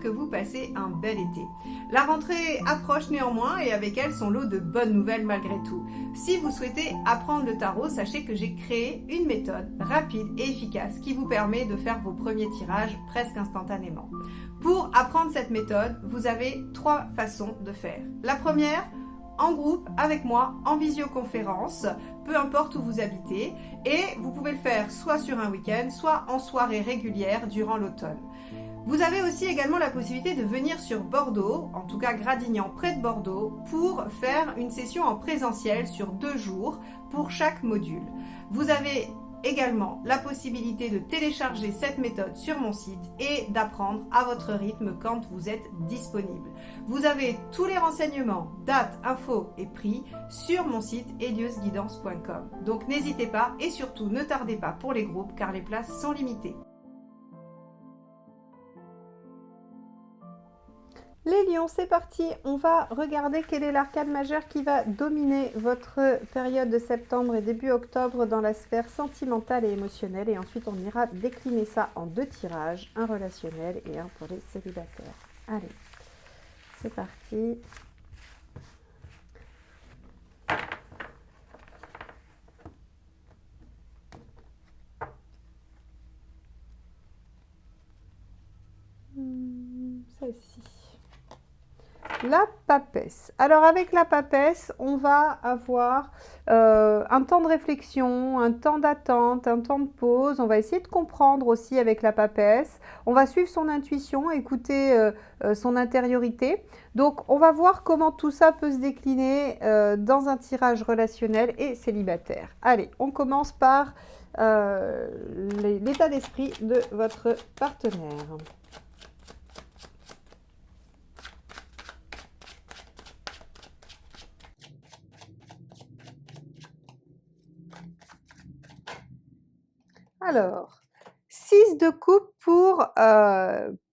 que vous passez un bel été. La rentrée approche néanmoins et avec elle son lot de bonnes nouvelles malgré tout. Si vous souhaitez apprendre le tarot, sachez que j'ai créé une méthode rapide et efficace qui vous permet de faire vos premiers tirages presque instantanément. Pour apprendre cette méthode, vous avez 3 façons de faire. La première, en groupe, avec moi, en visioconférence, peu importe où vous habitez, et vous pouvez le faire soit sur un week-end, soit en soirée régulière durant l'automne. Vous avez aussi également la possibilité de venir sur Bordeaux, en tout cas Gradignan près de Bordeaux, pour faire une session en présentiel sur 2 jours pour chaque module. Vous avez également la possibilité de télécharger cette méthode sur mon site et d'apprendre à votre rythme quand vous êtes disponible. Vous avez tous les renseignements, dates, infos et prix sur mon site eliusguidance.com. Donc n'hésitez pas et surtout ne tardez pas pour les groupes car les places sont limitées. Les lions, c'est parti, on va regarder quel est l'arcane majeur qui va dominer votre période de septembre et début octobre dans la sphère sentimentale et émotionnelle. Et ensuite, on ira décliner ça en 2 tirages, un relationnel et un pour les célibataires. Allez, c'est parti. Celle-ci. La papesse. Alors avec la papesse, on va avoir un temps de réflexion, un temps d'attente, un temps de pause. On va essayer de comprendre aussi avec la papesse. On va suivre son intuition, écouter son intériorité. Donc on va voir comment tout ça peut se décliner dans un tirage relationnel et célibataire. Allez, on commence par l'état d'esprit de votre partenaire. Alors, 6 de coupe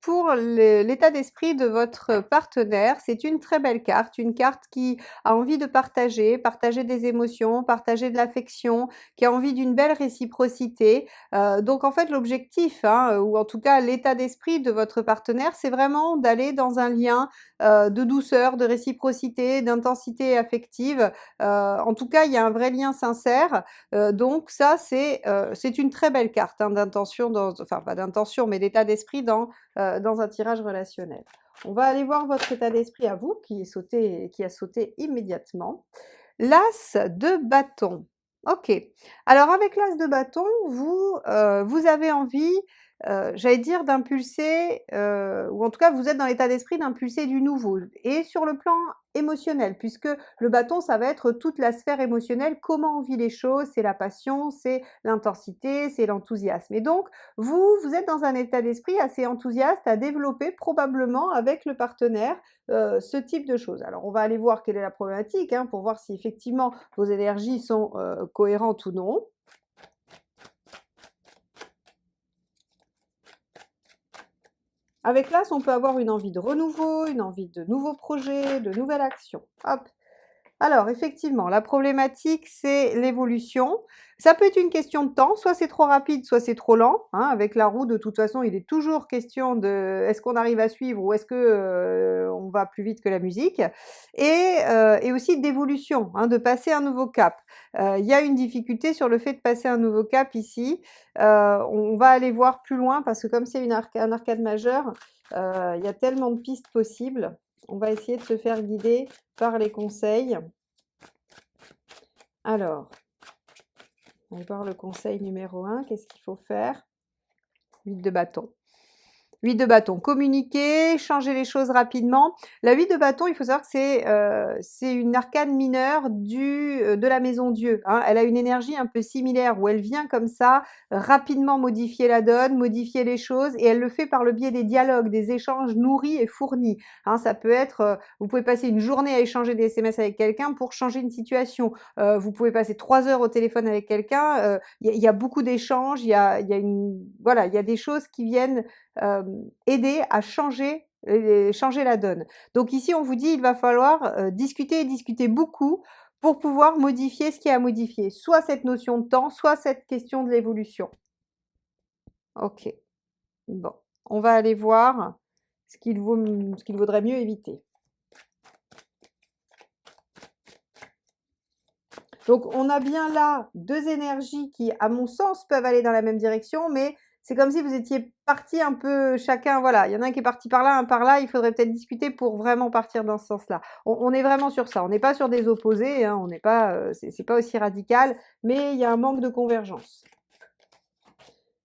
pour l'état d'esprit de votre partenaire. C'est une très belle carte, une carte qui a envie de partager des émotions, partager de l'affection, qui a envie d'une belle réciprocité. Donc en fait, l'objectif, ou en tout cas l'état d'esprit de votre partenaire, c'est vraiment d'aller dans un lien de douceur, de réciprocité, d'intensité affective. En tout cas, il y a un vrai lien sincère. Donc ça, c'est une très belle carte d'intention, enfin pas d'intention, mais d'état d'esprit dans un tirage relationnel. On va aller voir votre état d'esprit à vous, qui a sauté immédiatement. L'as de bâton. Ok. Alors avec l'as de bâton, vous avez envie, j'allais dire, d'impulser, ou en tout cas, vous êtes dans l'état d'esprit d'impulser du nouveau. Et sur le plan émotionnel, puisque le bâton, ça va être toute la sphère émotionnelle, comment on vit les choses, c'est la passion, c'est l'intensité, c'est l'enthousiasme. Et donc, vous êtes dans un état d'esprit assez enthousiaste à développer probablement avec le partenaire ce type de choses. Alors, on va aller voir quelle est la problématique pour voir si effectivement vos énergies sont cohérentes ou non. Avec l'As, on peut avoir une envie de renouveau, une envie de nouveaux projets, de nouvelles actions. Hop. Alors, effectivement, la problématique, c'est l'évolution. Ça peut être une question de temps, soit c'est trop rapide, soit c'est trop lent. Avec la roue, de toute façon, il est toujours question de est-ce qu'on arrive à suivre ou est-ce que on va plus vite que la musique. Et aussi d'évolution, de passer un nouveau cap. Il y a une difficulté sur le fait de passer un nouveau cap ici. On va aller voir plus loin parce que comme c'est un arcade majeur, il y a tellement de pistes possibles. On va essayer de se faire guider par les conseils. Alors, on va voir le conseil numéro 1. Qu'est-ce qu'il faut faire? 8 de bâton. 8 de bâton, communiquer, changer les choses rapidement. La 8 de bâton, il faut savoir que c'est une arcane mineure de la maison Dieu. Elle a une énergie un peu similaire où elle vient comme ça, rapidement modifier la donne, modifier les choses et elle le fait par le biais des dialogues, des échanges nourris et fournis. Ça peut être, vous pouvez passer une journée à échanger des SMS avec quelqu'un pour changer une situation. Vous pouvez passer 3 heures au téléphone avec quelqu'un. Il y a beaucoup d'échanges, il y a des choses qui viennent aider à changer la donne. Donc ici, on vous dit, il va falloir discuter et discuter beaucoup pour pouvoir modifier ce qui est à modifier. Soit cette notion de temps, soit cette question de l'évolution. Ok. Bon, on va aller voir ce qu'il vaudrait mieux éviter. Donc, on a bien là 2 énergies qui, à mon sens, peuvent aller dans la même direction, mais c'est comme si vous étiez partis un peu chacun, voilà, il y en a un qui est parti par là, un par là, il faudrait peut-être discuter pour vraiment partir dans ce sens-là. On est vraiment sur ça, on n'est pas sur des opposés, hein, on n'est pas, c'est pas aussi radical, mais il y a un manque de convergence.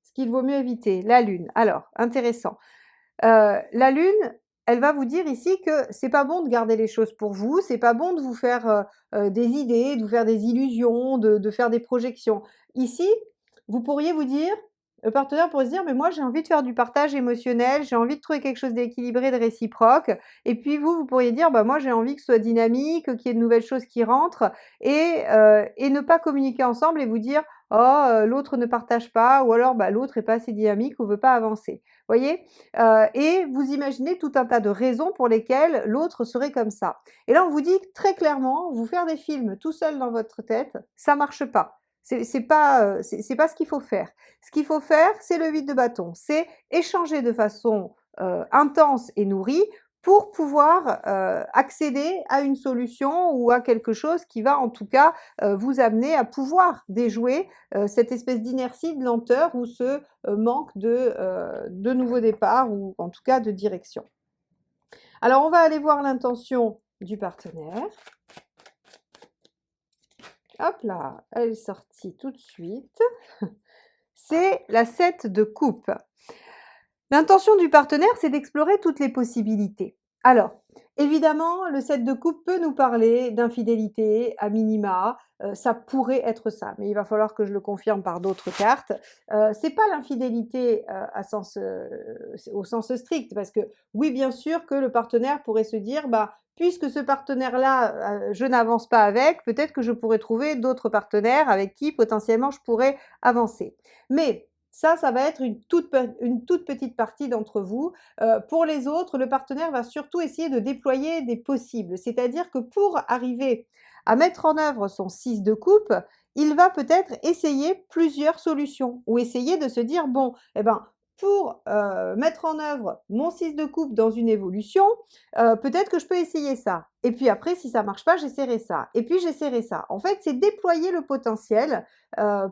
Ce qu'il vaut mieux éviter, la Lune. Alors, intéressant. La Lune, elle va vous dire ici que c'est pas bon de garder les choses pour vous, c'est pas bon de vous faire des idées, de vous faire des illusions, de faire des projections. Ici, vous pourriez vous dire, le partenaire pourrait se dire, mais moi j'ai envie de faire du partage émotionnel, j'ai envie de trouver quelque chose d'équilibré, de réciproque. Et puis vous pourriez dire, bah moi j'ai envie que ce soit dynamique, qu'il y ait de nouvelles choses qui rentrent, et ne pas communiquer ensemble et vous dire, oh, l'autre ne partage pas, ou alors bah, l'autre est pas assez dynamique ou veut pas avancer. Voyez? Et vous imaginez tout un tas de raisons pour lesquelles l'autre serait comme ça. Et là, on vous dit très clairement, vous faire des films tout seul dans votre tête, ça marche pas. C'est pas ce qu'il faut faire. Ce qu'il faut faire, c'est le 8 de bâton. C'est échanger de façon intense et nourrie pour pouvoir accéder à une solution ou à quelque chose qui va en tout cas vous amener à pouvoir déjouer cette espèce d'inertie, de lenteur ou ce manque de nouveau départ ou en tout cas de direction. Alors, on va aller voir l'intention du partenaire. Hop là, elle est sortie tout de suite. C'est la 7 de coupe. L'intention du partenaire, c'est d'explorer toutes les possibilités. Alors, évidemment, le 7 de coupe peut nous parler d'infidélité à minima, ça pourrait être ça, mais il va falloir que je le confirme par d'autres cartes. C'est pas l'infidélité, au sens strict, parce que oui, bien sûr que le partenaire pourrait se dire: «Bah, puisque ce partenaire-là, je n'avance pas avec, peut-être que je pourrais trouver d'autres partenaires avec qui potentiellement je pourrais avancer». Mais ça va être une toute petite partie d'entre vous. Pour les autres, le partenaire va surtout essayer de déployer des possibles. C'est-à-dire que pour arriver à mettre en œuvre son 6 de coupe, il va peut-être essayer plusieurs solutions ou essayer de se dire: «Bon, eh ben, pour, mettre en œuvre mon 6 de coupe dans une évolution, peut-être que je peux essayer ça et puis après si ça marche pas, j'essaierai ça et puis j'essaierai ça». En fait, c'est déployer le potentiel,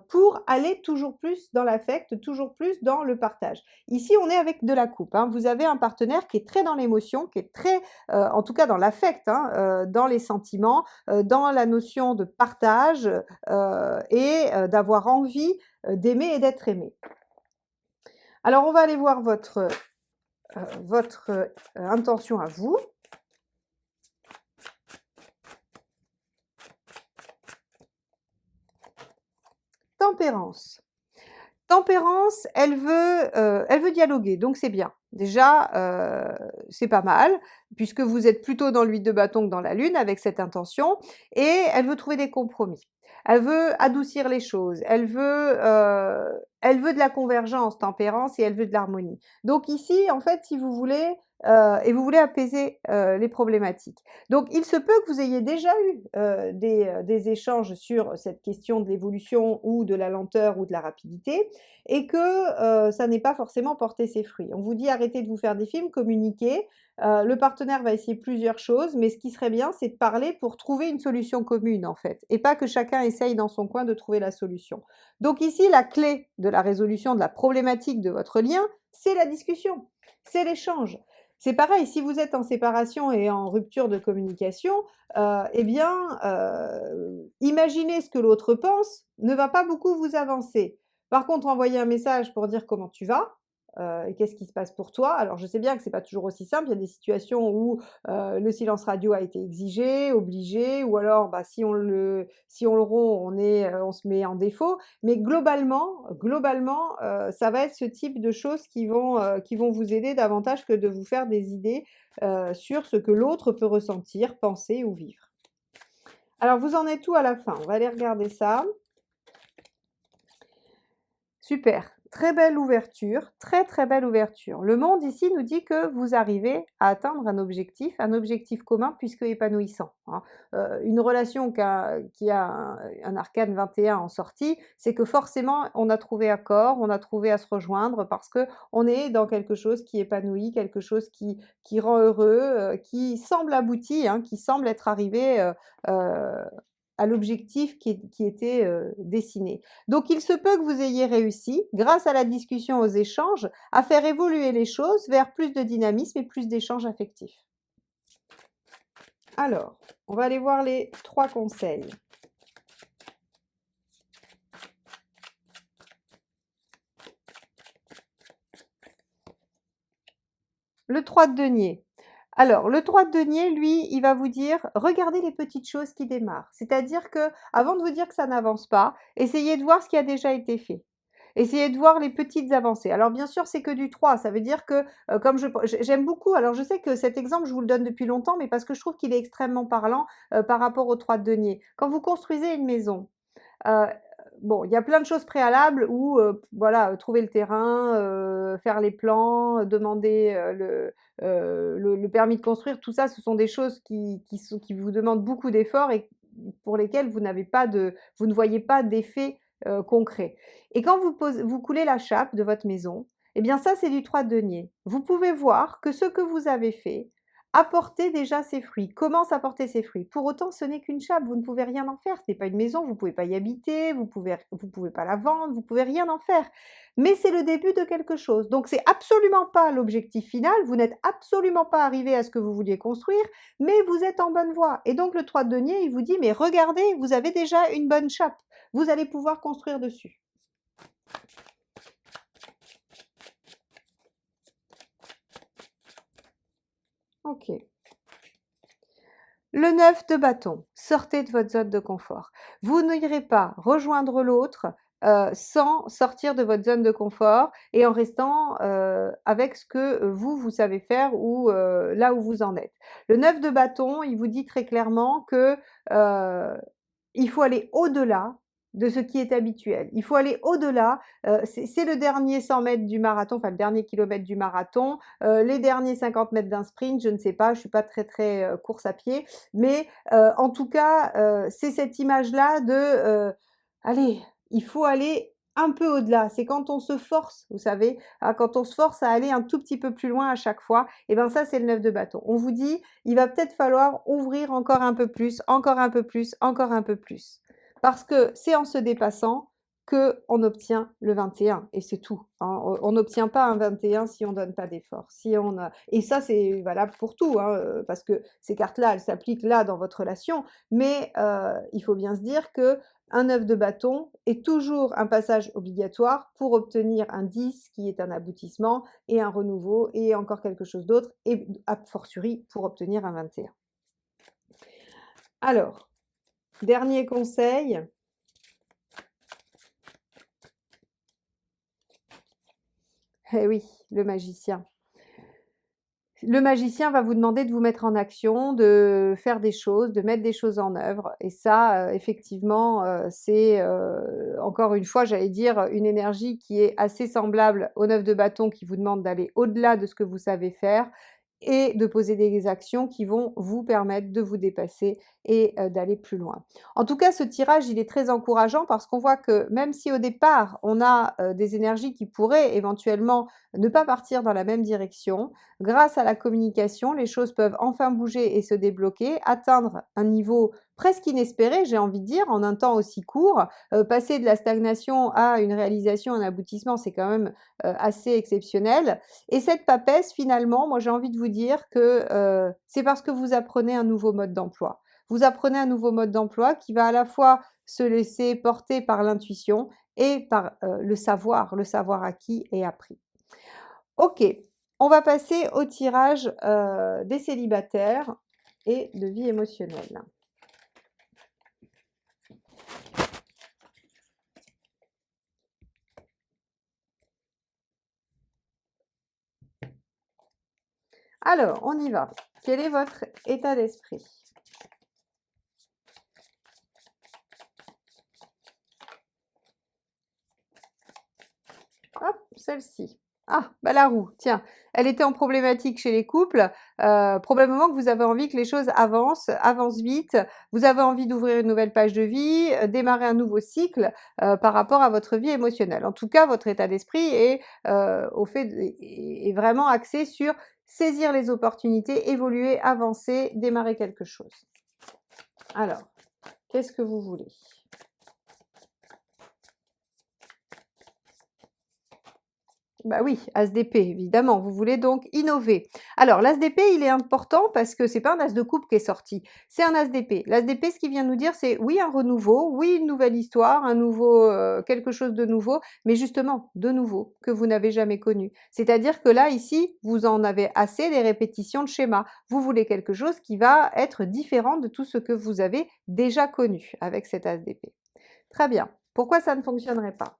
pour aller toujours plus dans l'affect, toujours plus dans le partage. Ici, on est avec de la coupe, hein. Vous avez un partenaire qui est très dans l'émotion, qui est très, en tout cas dans l'affect, hein, dans les sentiments, dans la notion de partage, d'avoir envie, d'aimer et d'être aimé. Alors on va aller voir votre intention à vous. Tempérance. Tempérance, elle veut dialoguer, donc c'est bien. Déjà, c'est pas mal, puisque vous êtes plutôt dans le 8 de bâton que dans la lune avec cette intention et elle veut trouver des compromis. Elle veut adoucir les choses, elle veut de la convergence, tempérance, et elle veut de l'harmonie. Donc ici, en fait, si vous voulez, et vous voulez apaiser, les problématiques. Donc il se peut que vous ayez déjà eu, des échanges sur cette question de l'évolution ou de la lenteur ou de la rapidité et que, ça n'ait pas forcément porté ses fruits. On vous dit: «Arrêtez de vous faire des films, communiquez». Le partenaire va essayer plusieurs choses, mais ce qui serait bien, c'est de parler pour trouver une solution commune, en fait, et pas que chacun essaye dans son coin de trouver la solution. Donc ici, la clé de la résolution de la problématique de votre lien, c'est la discussion, c'est l'échange. C'est pareil, si vous êtes en séparation et en rupture de communication, eh bien, imaginer ce que l'autre pense ne va pas beaucoup vous avancer. Par contre, envoyer un message pour dire comment tu vas, et qu'est-ce qui se passe pour toi. Alors je sais bien que c'est pas toujours aussi simple, il y a des situations où, le silence radio a été exigé, obligé ou alors, bah, si on le rompt, on se met en défaut. Mais globalement, ça va être ce type de choses qui vont vous aider davantage que de vous faire des idées, sur ce que l'autre peut ressentir, penser ou vivre. Alors vous en êtes où à la fin? On va aller regarder ça. Super. très belle ouverture, très très belle ouverture. Le monde ici nous dit que vous arrivez à atteindre un objectif commun puisque épanouissant, hein. Une relation qui a un arcane 21 en sortie, c'est que forcément on a trouvé accord, on a trouvé à se rejoindre parce que on est dans quelque chose qui épanouit, quelque chose qui rend heureux, qui semble abouti, hein, qui semble être arrivé à l'objectif qui était dessiné. Donc il se peut que vous ayez réussi, grâce à la discussion, aux échanges, à faire évoluer les choses vers plus de dynamisme et plus d'échanges affectifs. Alors, on va aller voir les 3 conseils. Le 3 de denier. Alors, le 3 de denier, lui, il va vous dire, regardez les petites choses qui démarrent. C'est-à-dire que, avant de vous dire que ça n'avance pas, essayez de voir ce qui a déjà été fait. Essayez de voir les petites avancées. Alors, bien sûr, c'est que du 3. Ça veut dire que, comme j'aime beaucoup, alors je sais que cet exemple, je vous le donne depuis longtemps, mais parce que je trouve qu'il est extrêmement parlant par rapport au 3 de denier. Quand vous construisez une maison, Heu, bon, il y a plein de choses préalables où, voilà, trouver le terrain, faire les plans, demander, le permis de construire, tout ça, ce sont des choses qui vous demandent beaucoup d'efforts et pour lesquelles vous ne voyez pas d'effet, concret. Et quand vous coulez la chape de votre maison, eh bien ça, c'est du 3 de denier. Vous pouvez voir que ce que vous avez fait apporter déjà ses fruits, commence à porter ses fruits. Pour autant, ce n'est qu'une chape, vous ne pouvez rien en faire. Ce n'est pas une maison, vous ne pouvez pas y habiter, vous pouvez pas la vendre, vous pouvez rien en faire. Mais c'est le début de quelque chose. Donc c'est absolument pas l'objectif final, vous n'êtes absolument pas arrivé à ce que vous vouliez construire, mais vous êtes en bonne voie. Et donc le 3 de denier, il vous dit, mais regardez, vous avez déjà une bonne chape, vous allez pouvoir construire dessus. Ok. Le 9 de bâton, sortez de votre zone de confort. Vous n'irez pas rejoindre l'autre sans sortir de votre zone de confort et en restant avec ce que vous savez faire ou là où vous en êtes. Le 9 de bâton, il vous dit très clairement que il faut aller au-delà de ce qui est habituel. Il faut aller au-delà, c'est le dernier 100 mètres du marathon, enfin le dernier kilomètre du marathon, les derniers 50 mètres d'un sprint, je ne sais pas, je suis pas très, très, course à pied, mais en tout cas, c'est cette image-là de, allez, il faut aller un peu au-delà. C'est quand on se force, vous savez, quand on se force à aller un tout petit peu plus loin à chaque fois, et ben ça, c'est le 9 de bâton. On vous dit: «Il va peut-être falloir ouvrir encore un peu plus, encore un peu plus, encore un peu plus». Parce que c'est en se dépassant qu'on obtient le 21 et c'est tout, hein. On n'obtient pas un 21 si on donne pas d'effort. Si on a et ça, c'est valable pour tout, hein, parce que ces cartes-là, elles s'appliquent là dans votre relation, mais il faut bien se dire que un 9 de bâton est toujours un passage obligatoire pour obtenir un 10 qui est un aboutissement et un renouveau et encore quelque chose d'autre et a fortiori pour obtenir un 21. Alors, dernier conseil. Eh oui, le magicien. Le magicien va vous demander de vous mettre en action, de faire des choses, de mettre des choses en œuvre et ça, effectivement, c'est, encore une fois, j'allais dire, une énergie qui est assez semblable au 9 de bâton qui vous demande d'aller au-delà de ce que vous savez faire et de poser des actions qui vont vous permettre de vous dépasser et d'aller plus loin. En tout cas, ce tirage, il est très encourageant parce qu'on voit que même si au départ, on a, des énergies qui pourraient éventuellement ne pas partir dans la même direction, grâce à la communication, les choses peuvent enfin bouger et se débloquer, atteindre un niveau presque inespéré, j'ai envie de dire, en un temps aussi court. Passer de la stagnation à une réalisation, un aboutissement, c'est quand même assez exceptionnel. Et cette papesse, finalement, moi j'ai envie de vous dire que c'est parce que vous apprenez un nouveau mode d'emploi. Vous apprenez un nouveau mode d'emploi qui va à la fois se laisser porter par l'intuition et par le savoir acquis et appris. Ok, on va passer au tirage des célibataires et de vie émotionnelle. Alors, on y va. Quel est votre état d'esprit? Hop, celle-ci. Ah, bah la roue, tiens, elle était en problématique chez les couples. Probablement que vous avez envie que les choses avancent vite. Vous avez envie d'ouvrir une nouvelle page de vie, démarrer un nouveau cycle par rapport à votre vie émotionnelle. En tout cas, votre état d'esprit est est vraiment axé sur saisir les opportunités, évoluer, avancer, démarrer quelque chose. Alors, qu'est-ce que vous voulez? Bah oui, as d'épée, évidemment. Vous voulez donc innover. Alors, l'as d'épée, il est important parce que c'est pas un as de coupe qui est sorti, c'est un as d'épée. L'as d'épée, ce qu'il vient nous dire, c'est oui, un renouveau, oui, une nouvelle histoire, un nouveau, quelque chose de nouveau, mais justement, de nouveau, que vous n'avez jamais connu. C'est-à-dire que là, ici, vous en avez assez des répétitions de schémas. Vous voulez quelque chose qui va être différent de tout ce que vous avez déjà connu avec cet as d'épée. Très bien. Pourquoi ça ne fonctionnerait pas?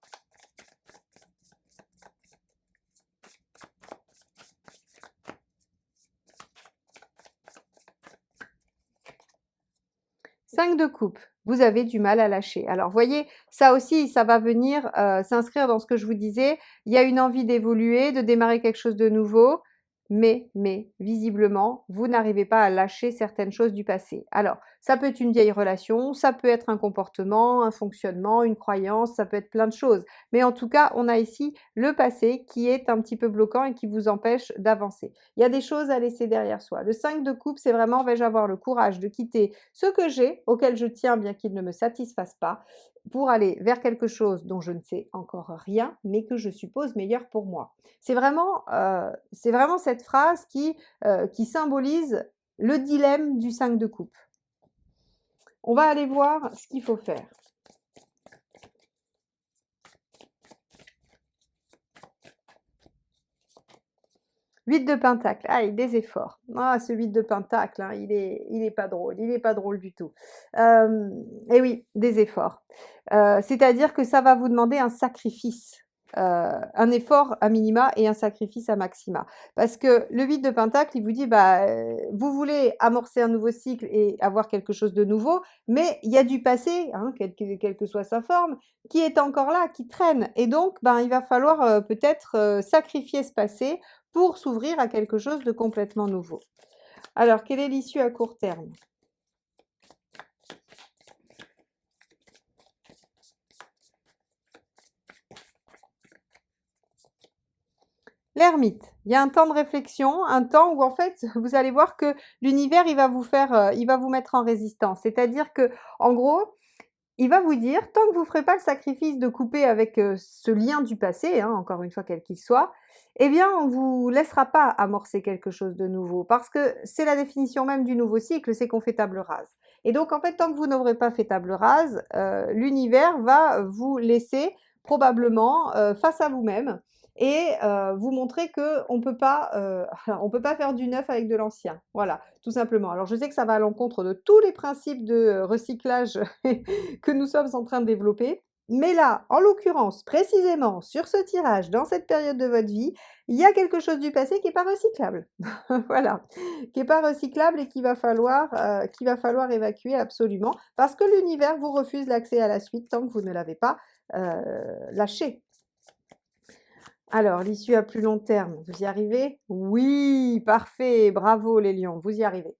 5 de coupe, vous avez du mal à lâcher. Alors voyez, ça aussi, ça va venir s'inscrire dans ce que je vous disais. Il y a une envie d'évoluer, de démarrer quelque chose de nouveau, mais visiblement, vous n'arrivez pas à lâcher certaines choses du passé. Alors, ça peut être une vieille relation, ça peut être un comportement, un fonctionnement, une croyance, ça peut être plein de choses. Mais en tout cas, on a ici le passé qui est un petit peu bloquant et qui vous empêche d'avancer. Il y a des choses à laisser derrière soi. Le 5 de coupe, c'est vraiment vais-je avoir le courage de quitter ce que j'ai, auquel je tiens bien qu'il ne me satisfasse pas, pour aller vers quelque chose dont je ne sais encore rien, mais que je suppose meilleur pour moi. C'est vraiment cette phrase qui symbolise le dilemme du 5 de coupe. On va aller voir ce qu'il faut faire. 8 de pentacle, ah, des efforts. Ah, ce 8 de pentacle, hein, il est pas drôle, il est pas drôle du tout. Et oui, des efforts. C'est-à-dire que ça va vous demander un sacrifice, un effort à minima et un sacrifice à maxima. Parce que le 8 de pentacle, il vous dit, bah, vous voulez amorcer un nouveau cycle et avoir quelque chose de nouveau, mais il y a du passé, hein, quelle que soit sa forme, qui est encore là, qui traîne. Et donc, ben, il va falloir peut-être sacrifier ce passé pour s'ouvrir à quelque chose de complètement nouveau. Alors, quelle est l'issue à court terme? L'ermite. Il y a un temps de réflexion, un temps où en fait, vous allez voir que l'univers, il va vous mettre en résistance. C'est-à-dire que, en gros, il va vous dire, tant que vous ne ferez pas le sacrifice de couper avec ce lien du passé, hein, encore une fois quel qu'il soit, eh bien on ne vous laissera pas amorcer quelque chose de nouveau, parce que c'est la définition même du nouveau cycle, c'est qu'on fait table rase. Et donc en fait, tant que vous n'aurez pas fait table rase, l'univers va vous laisser probablement face à vous-même et vous montrer qu'on peut pas, on peut pas faire du neuf avec de l'ancien. Voilà, tout simplement. Alors je sais que ça va à l'encontre de tous les principes de recyclage que nous sommes en train de développer. Mais là, en l'occurrence, précisément sur ce tirage, dans cette période de votre vie, il y a quelque chose du passé qui n'est pas recyclable. Voilà, qui n'est pas recyclable et qu'il va falloir évacuer absolument parce que l'univers vous refuse l'accès à la suite tant que vous ne l'avez pas lâché. Alors, l'issue à plus long terme, vous y arrivez? Oui, parfait, bravo les lions, vous y arrivez.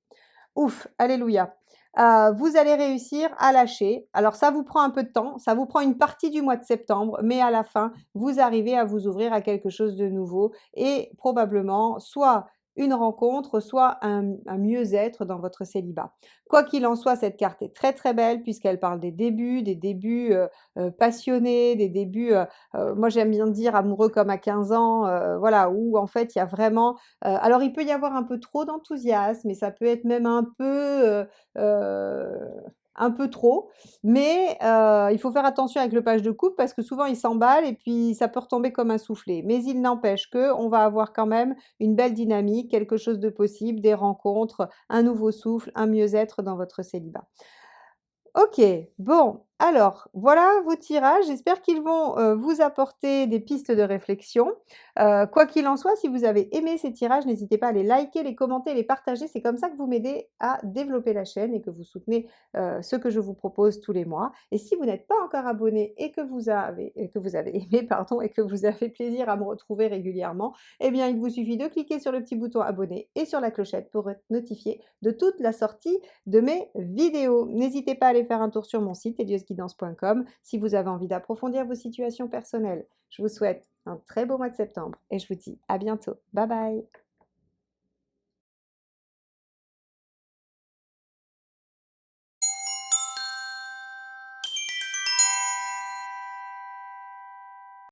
Ouf, alléluia. Vous allez réussir à lâcher. Alors ça vous prend un peu de temps, ça vous prend une partie du mois de septembre, mais à la fin, vous arrivez à vous ouvrir à quelque chose de nouveau et probablement soit une rencontre, soit un mieux-être dans votre célibat. Quoi qu'il en soit, cette carte est très, très belle puisqu'elle parle des débuts, passionnés, des débuts, moi j'aime bien dire amoureux comme à 15 ans, voilà, où en fait il y a vraiment alors il peut y avoir un peu trop d'enthousiasme et ça peut être même un peu trop, mais il faut faire attention avec le page de coupe parce que souvent il s'emballe et puis ça peut retomber comme un soufflé. Mais il n'empêche qu'on va avoir quand même une belle dynamique, quelque chose de possible, des rencontres, un nouveau souffle, un mieux-être dans votre célibat. OK, bon, Alors, voilà vos tirages. J'espère qu'ils vont, vous apporter des pistes de réflexion. Quoi qu'il en soit, si vous avez aimé ces tirages, n'hésitez pas à les liker, les commenter, les partager. C'est comme ça que vous m'aidez à développer la chaîne et que vous soutenez, ce que je vous propose tous les mois. Et si vous n'êtes pas encore abonné et que vous avez aimé, pardon, et que vous avez plaisir à me retrouver régulièrement, eh bien, il vous suffit de cliquer sur le petit bouton abonner et sur la clochette pour être notifié de toute la sortie de mes vidéos. N'hésitez pas à aller faire un tour sur mon site eliosguidance.com si vous avez envie d'approfondir vos situations personnelles. Je vous souhaite un très beau mois de septembre et je vous dis à bientôt. Bye bye.